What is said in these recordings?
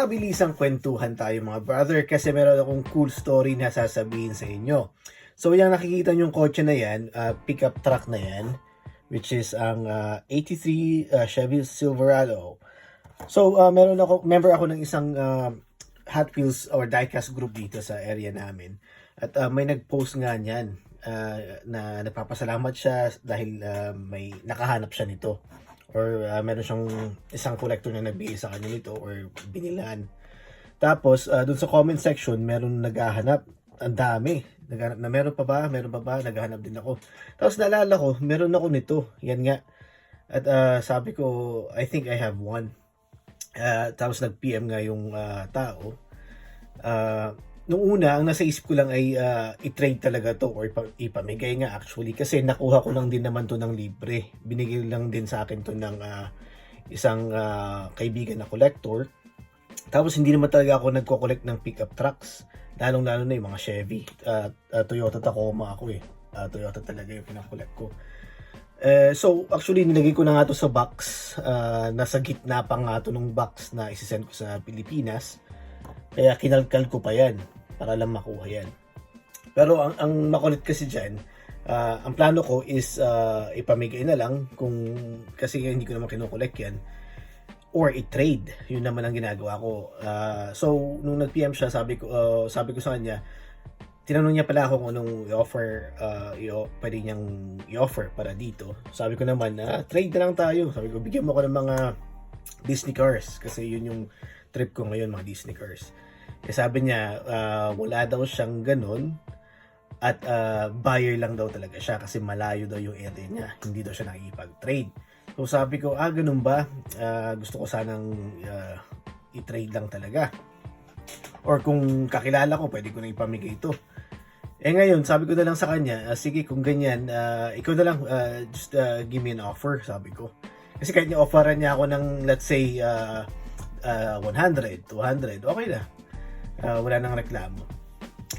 mabilisang kwentuhan tayo mga brother kasi meron akong cool story na sasabihin sa inyo. So yung nakikita nyong kotse na yan, pickup truck na yan, which is ang 83 Chevy Silverado. So member ako ng isang Hot Wheels or diecast group dito sa area namin. At may nag-post nga niyan na nagpapasalamat siya dahil may nakahanap siya nito. Or meron siyang isang collector na nagbigay sa kanya nito or binilan. Tapos dun sa comment section meron naghahanap, ang dami naghahanap na meron pa ba, naghahanap din ako. Tapos naalala ko meron ako nito, yan nga. At sabi ko I think I have one. Tapos nag-PM nga yung tao. Nung una, ang nasa isip ko lang ay i-trade talaga to or ipamigay nga actually kasi nakuha ko lang din naman to ng libre. Binigay lang din sa akin to ng isang kaibigan na collector. Tapos hindi naman talaga ako nagko-collect ng pickup trucks. Lalong-lalo na yung mga Chevy. Toyota Tacoma ako eh. Toyota talaga yung pinakollect ko. So actually nilagay ko na nga to sa box. Nasa gitna pa nga to ng box na isisend ko sa Pilipinas. Kaya kinalkal ko pa yan para lang makuha yan. Pero ang makulit kasi dyan, ang plano ko is ipamigay na lang kasi hindi ko naman kinokolek yan or i-trade. Yun naman ang ginagawa ko. So nung nag-PM siya, sabi ko sa kanya, tinanong niya pala ako kung anong i-offer, pwede niyang i-offer para dito. Sabi ko naman, trade na lang tayo. Sabi ko, bigyan mo ko ng mga Disney cars kasi yun yung trip ko ngayon, mga Disney cars. Eh, sabi niya, wala daw siyang ganun at buyer lang daw talaga siya kasi malayo daw yung area niya. Hindi daw siya nakikipag-trade. So sabi ko, ganun ba? Gusto ko sanang i-trade lang talaga. Or kung kakilala ko, pwede ko na ipamigay ito. Eh ngayon, sabi ko na lang sa kanya, sige kung ganyan, ikaw na lang, just give me an offer, sabi ko. Kasi kahit niya offeran niya ako ng, let's say, 100, 200, okay na. Wala nang reklamo.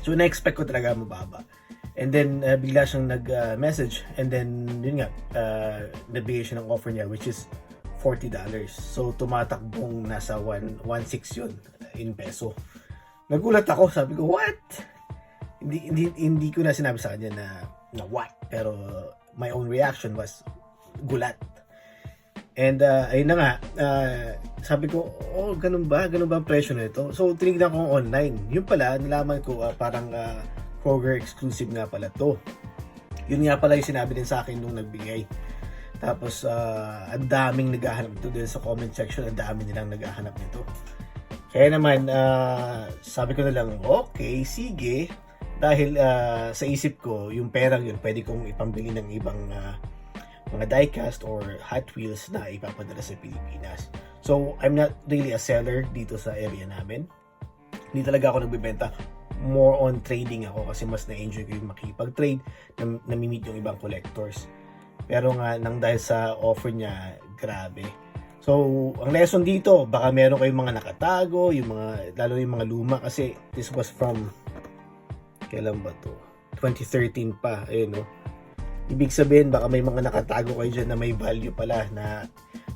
So na-expect ko talaga mababa. And then bigla siyang nag-message and then yun nga nabigay siya ng offer niya which is $40. So tumatakbong nasa 1.6 yun in peso. Nagulat ako, sabi ko what? Hindi ko na sinabi sa kanya na what, pero my own reaction was gulat. And ayun na nga, sabi ko, ganun ba? Ganun ba ang presyo nito? So, tinignan ko online. Yun pala, nalaman ko parang Kroger exclusive nga pala to. Yun nga pala yung sinabi din sa akin nung nagbigay. Tapos, ang daming naghahanap nito din sa comment section. Ang dami nilang naghahanap nito. Kaya naman, sabi ko na lang, okay, sige. Dahil sa isip ko, yung perang yun, pwede kong ipambili ng ibang mga diecast or Hot Wheels na ipapadala sa Pilipinas. So, I'm not really a seller dito sa area namin. Hindi talaga ako nagbebenta. More on trading ako kasi mas na-enjoy ko yung makipag-trade na namimit yung ibang collectors. Pero nga, nang dahil sa offer niya, grabe. So, ang lesson dito, baka meron kayong mga nakatago, lalo yung mga luma kasi this was from, kailan ba to? 2013 pa, ayun no. Ibig sabihin, baka may mga nakatago kayo dyan na may value pala na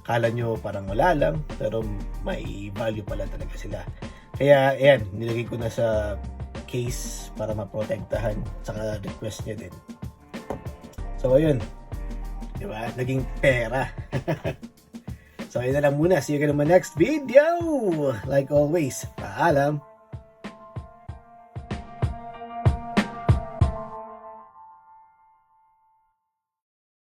kala nyo parang wala lang, pero may value pala talaga sila. Kaya, ayan, nilagay ko na sa case para maprotektahan, saka request niya din. So, ayun. Diba? Naging pera. So, ayun na lang muna. See you again in my next video. Like always, paalam.